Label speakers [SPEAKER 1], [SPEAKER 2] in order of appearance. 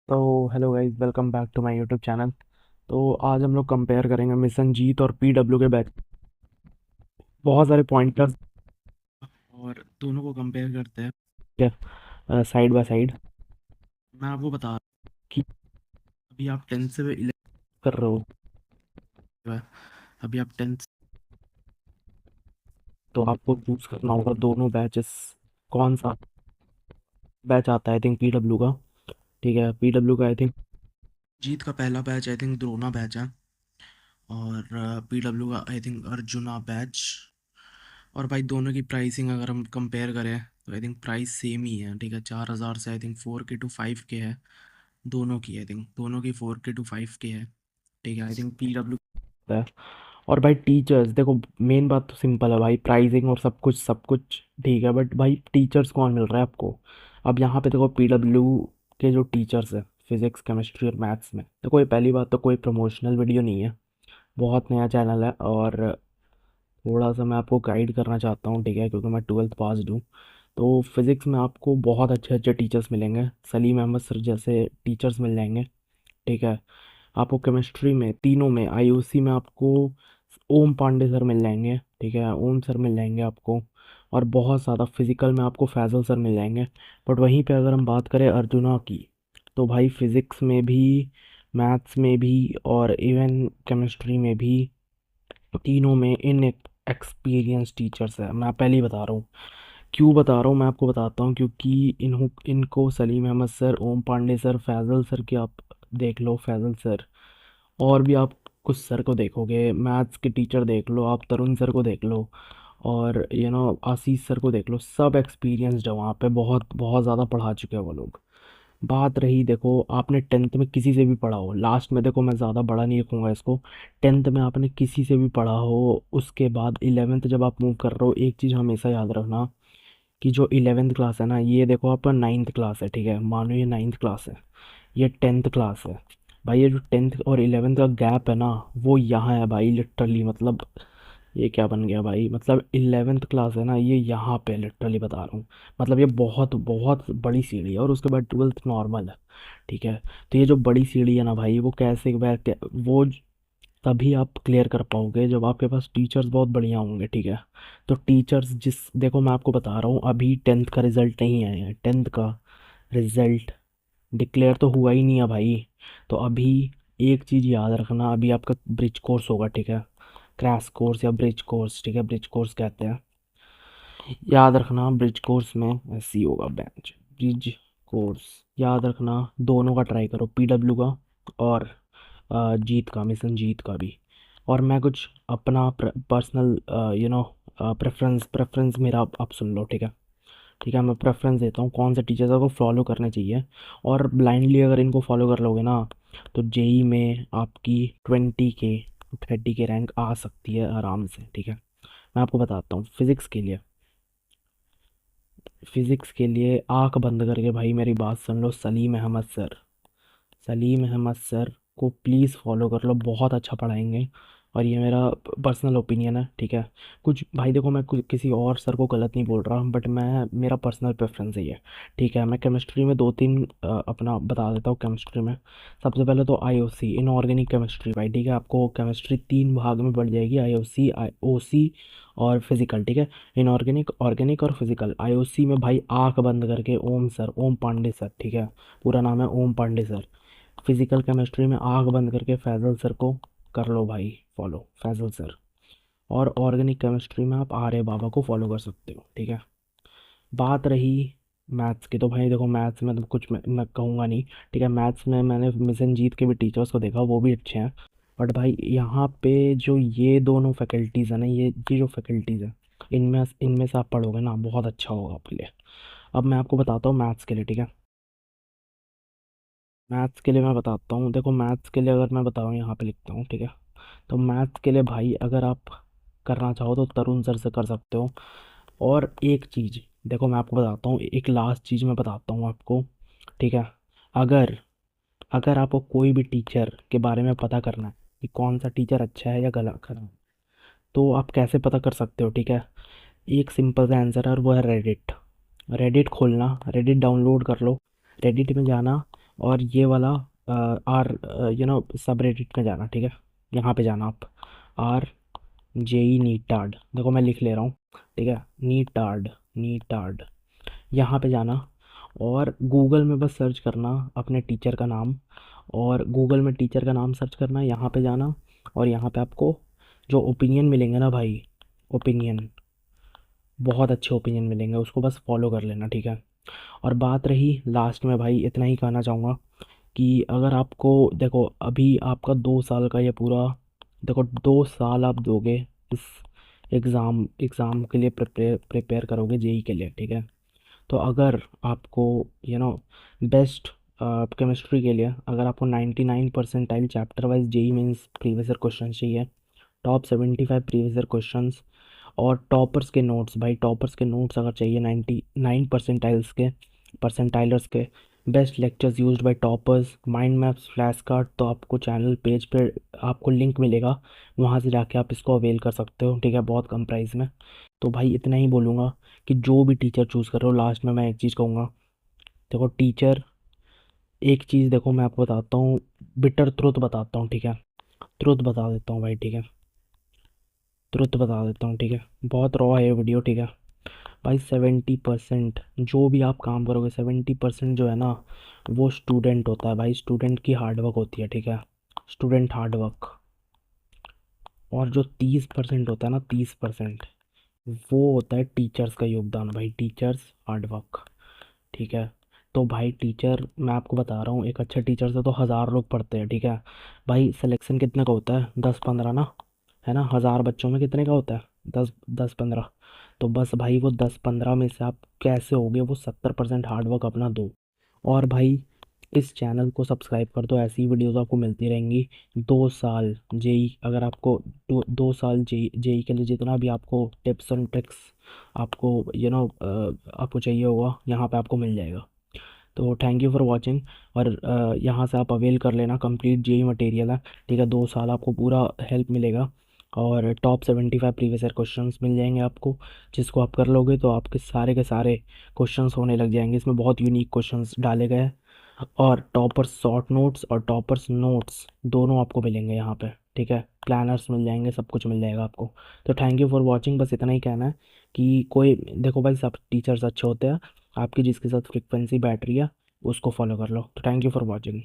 [SPEAKER 1] तो hello guys, welcome back to my YouTube channel. तो आज हम लोग कंपेयर करेंगे मिशन जीत और पीडब्ल्यू के बैच, बहुत सारे पॉइंटर्स, और दोनों को कंपेयर करते हैं, ठीक है, साइड बाय साइड। मैं आपको बता रहा हूँ कि अभी आप 10th से 11 कर रहे हो, अभी आप 10th, तो आपको चूज करना होगा दोनों बैचेस, कौन सा बैच आता है। आई थिंक पीडब्ल्यू का, ठीक है, पीडब्ल्यू का आई थिंक जीत का पहला batch I think Drona batch है, और पीडब्ल्यू का आई थिंक अर्जुना बैच। और भाई दोनों की प्राइसिंग अगर हम कंपेयर करें तो आई थिंक प्राइस सेम ही है, ठीक है। 4,000 से I think 4K to 5K है दोनों की, आई थिंक दोनों की 4K to 5K है, ठीक है। आई थिंक पीडब्ल्यू है। और भाई टीचर्स देखो, मेन बात तो सिंपल है भाई, प्राइसिंग और सब कुछ ठीक है, बट भाई टीचर्स कौन मिल रहा है आपको। अब यहाँ पे देखो पीडब्ल्यू के जो टीचर्स है फिजिक्स केमिस्ट्री और मैथ्स में, देखो ये पहली बात तो कोई प्रमोशनल वीडियो नहीं है, बहुत नया चैनल है, और थोड़ा सा मैं आपको गाइड करना चाहता हूँ, ठीक है, क्योंकि मैं 12th पास हूँ। तो फिज़िक्स में आपको बहुत अच्छे अच्छे टीचर्स मिलेंगे, सलीम अहमद सर जैसे टीचर्स मिल जाएंगे, ठीक है। आपको केमिस्ट्री में तीनों में आईओसी में आपको ओम पांडे सर मिल जाएंगे, ठीक है, ओम सर मिल जाएंगे आपको। और बहुत ज़्यादा फिज़िकल में आपको फैजल सर मिल जाएंगे। बट वहीं पे अगर हम बात करें अर्जुना की, तो भाई फिज़िक्स में भी, मैथ्स में भी, और इवन केमिस्ट्री में भी, तीनों में इन एक्सपीरियंस टीचर्स है। मैं पहले ही बता रहा हूँ, क्यों बता रहा हूँ, मैं आपको बताता हूँ, क्योंकि इनको सलीम अहमद सर, ओम पांडे सर, फैज़ल सर की आप देख लो, फैज़ल सर, और भी आप कुछ सर को देखोगे, मैथ्स के टीचर देख लो, आप तरुण सर को देख लो, और आशीष सर को देख लो, सब एक्सपीरियंसड है वहाँ पे, बहुत बहुत ज़्यादा पढ़ा चुके हैं वो लोग। बात रही, देखो आपने 10th में किसी से भी पढ़ा हो, लास्ट में देखो मैं ज़्यादा बड़ा नहीं रखूँगा इसको, 10th में आपने किसी से भी पढ़ा हो, उसके बाद 11th जब आप मूव कर रहे हो, एक चीज़ हमेशा याद रखना कि जो 11th क्लास है ना, ये देखो आपका 9th क्लास है, ठीक है, मानो ये 9th क्लास है, ये 10th क्लास है। भाई ये जो 10th और 11th का गैप है ना, वो यहाँ है भाई, लिटरली, मतलब ये क्या बन गया भाई, मतलब 11th क्लास है ना, ये यहाँ पे लिटरली बता रहा हूँ, मतलब ये बहुत बहुत बड़ी सीढ़ी है, और उसके बाद 12th नॉर्मल है, ठीक है। तो ये जो बड़ी सीढ़ी है ना भाई, वो कैसे वो तभी आप क्लियर कर पाओगे जब आपके पास टीचर्स बहुत बढ़िया होंगे, ठीक है। तो टीचर्स जिस, देखो मैं आपको बता रहा हूँ, अभी 10th का रिजल्ट नहीं आया है, 10th का रिजल्ट डिक्लेयर तो हुआ ही नहीं है भाई। तो अभी एक चीज़ याद रखना, अभी आपका ब्रिज कोर्स होगा, ठीक है, क्रैश कोर्स या ब्रिज कोर्स, ठीक है, ब्रिज कोर्स कहते हैं, याद रखना, ब्रिज कोर्स में ऐसे ही होगा, बेंच ब्रिज कोर्स, याद रखना। दोनों का ट्राई करो, पीडब्ल्यू का और जीत का, मिशन जीत का भी। और मैं कुछ अपना पर्सनल प्रेफरेंस प्रेफरेंस मेरा आप सुन लो, ठीक है, ठीक है, मैं प्रेफरेंस देता हूँ कौन से टीचर्स को फॉलो करने चाहिए। और ब्लाइंडली अगर इनको फॉलो कर लोगे ना, तो जेई में आपकी 20K 30K रैंक आ सकती है आराम से, ठीक है। मैं आपको बताता हूँ, फिज़िक्स के लिए आंख बंद करके भाई मेरी बात सुन लो, सलीम अहमद सर को प्लीज़ फॉलो कर लो, बहुत अच्छा पढ़ाएंगे। और ये मेरा पर्सनल ओपिनियन है, ठीक है। कुछ भाई देखो, मैं किसी और सर को गलत नहीं बोल रहा, बट मैं, मेरा पर्सनल प्रेफरेंस है ये, ठीक है। मैं केमिस्ट्री में दो तीन अपना बता देता हूँ। केमिस्ट्री में सबसे पहले तो आईओसी, इनऑर्गेनिक केमिस्ट्री भाई, ठीक है, आपको केमिस्ट्री तीन भाग में बढ़ जाएगी, आईओसी, आईओसी और फिजिकल, ठीक है। इनऑर्गेनिक, ऑर्गेनिक और फिजिकल। आईओसी में भाई आंख बंद करके ओम सर, ओम पांडे सर, ठीक है, पूरा नाम है ओम पांडे सर। फिजिकल केमिस्ट्री में आंख बंद करके फैजल सर को कर लो भाई फॉलो, फैजल सर। और ऑर्गेनिक केमिस्ट्री में आप आर्य बाबा को फॉलो कर सकते हो, ठीक है। बात रही मैथ्स की, तो भाई देखो मैथ्स में तो कुछ मैं कहूँगा नहीं, ठीक है। मैथ्स में मैंने मिशन जीत के भी टीचर्स को देखा, वो भी अच्छे हैं। बट भाई यहाँ पे जो ये दोनों फैकल्टीज़ है ना, ये जो फैकल्टीज़ है, इनमें इनमें से आप पढ़ोगे ना, बहुत अच्छा होगा आपके लिए। अब मैं आपको बताता हूँ मैथ्स के लिए, ठीक है, मैथ्स के लिए मैं बताता हूँ, देखो मैथ्स के लिए अगर मैं बताऊँ, यहाँ पे लिखता हूँ, ठीक है। तो मैथ्स के लिए भाई अगर आप करना चाहो तो तरुण सर से कर सकते हो। और एक चीज़ देखो, मैं आपको बताता हूँ, एक लास्ट चीज़ मैं बताता हूँ आपको, ठीक है। अगर अगर आपको कोई भी टीचर के बारे में पता करना है कि कौन सा टीचर अच्छा है या गलत खराब, तो आप कैसे पता कर सकते हो, ठीक है। एक सिंपल सा आंसर है, और वो है रेडिट। रेडिट खोलना, रेडिट डाउनलोड कर लो, रेडिट में जाना, और ये वाला आर सब रेडिट में जाना, ठीक है। यहाँ पे जाना आप, आर जेई नीटाड, देखो मैं लिख ले रहा हूँ, ठीक है। नीटाड, नीटाड, यहाँ पे जाना और गूगल में बस सर्च करना अपने टीचर का नाम, और गूगल में टीचर का नाम सर्च करना, यहाँ पे जाना और यहाँ पे आपको जो ओपिनियन मिलेंगे ना भाई, ओपिनियन, बहुत अच्छे ओपिनियन मिलेंगे, उसको बस फॉलो कर लेना, ठीक है। और बात रही लास्ट में भाई, इतना ही कहना चाहूँगा कि अगर आपको, देखो अभी आपका 2 साल का ये पूरा, देखो 2 साल आप दोगे इस एग्ज़ाम के लिए, प्रिपेयर प्रिपेयर करोगे जेई के लिए, ठीक है। तो अगर आपको बेस्ट केमिस्ट्री के लिए अगर आपको 99 percentile chapter wise JEE mains previous year question चाहिए, टॉप 75 प्रीवियस ईयर क्वेश्चंस, और टॉपर्स के नोट्स, भाई टॉपर्स के नोट्स अगर चाहिए 99 परसेंटाइल्स के, परसेंटाइलर्स के, best lectures used by toppers, mind maps, flash card, तो आपको चैनल पेज पे आपको लिंक मिलेगा, वहाँ से जाके आप इसको अवेल कर सकते हो, ठीक है, बहुत कम प्राइस में। तो भाई इतना ही बोलूँगा कि जो भी टीचर चूज़ कर रहे हो, लास्ट में मैं एक चीज़ कहूँगा, देखो टीचर, एक चीज़ देखो मैं आपको बताता हूँ, बिटर ट्रुथ बताता हूँ, ठीक है। ट्रुथ बता देता हूँ भाई, ठीक है, ट्रुथ बता देता हूँ, ठीक है। बहुत रॉ है ये वीडियो, ठीक है। भाई 70% जो भी आप काम करोगे, 70% जो है ना, वो स्टूडेंट होता है भाई, स्टूडेंट की हार्डवर्क होती है, ठीक है, स्टूडेंट हार्डवर्क। और जो 30% होता है ना, 30% वो होता है टीचर्स का योगदान, भाई टीचर्स हार्डवर्क, ठीक है। तो भाई टीचर, मैं आपको बता रहा हूँ, एक अच्छा टीचर से तो 1,000 लोग पढ़ते हैं, ठीक है। भाई सिलेक्शन कितने का होता है, 10-15 ना, है ना, 1,000 बच्चों में कितने का होता है, 10-15। तो बस भाई वो 10-15 में से आप कैसे होगे, वो 70% हार्डवर्क अपना दो। और भाई इस चैनल को सब्सक्राइब कर दो, ऐसी वीडियोस आपको मिलती रहेंगी। 2 साल जेई, अगर आपको 2 साल जेई के लिए जितना भी आपको टिप्स एंड ट्रिक्स आपको आपको चाहिए होगा, यहाँ पे आपको मिल जाएगा। तो थैंक यू फॉर वॉचिंग। और यहाँ से आप अवेल कर लेना, कंप्लीट जेई मटेरियल है, ठीक है, 2 साल आपको पूरा हेल्प मिलेगा, और टॉप 75 प्रीवियस ईयर क्वेश्चंस मिल जाएंगे आपको, जिसको आप कर लोगे तो आपके सारे के सारे क्वेश्चंस होने लग जाएंगे, इसमें बहुत यूनिक क्वेश्चंस डाले गए हैं। और टॉपर्स शॉर्ट नोट्स और टॉपर्स नोट्स दोनों आपको मिलेंगे यहाँ पे, ठीक है, प्लानर्स मिल जाएंगे, सब कुछ मिल जाएगा आपको। तो थैंक यू फॉर वॉचिंग, बस इतना ही कहना है कि कोई, देखो भाई सब टीचर्स अच्छे होते हैं, आपकी जिसके साथ फ्रिक्वेंसी बैटरी है उसको फॉलो कर लो। तो थैंक यू फॉर वॉचिंग।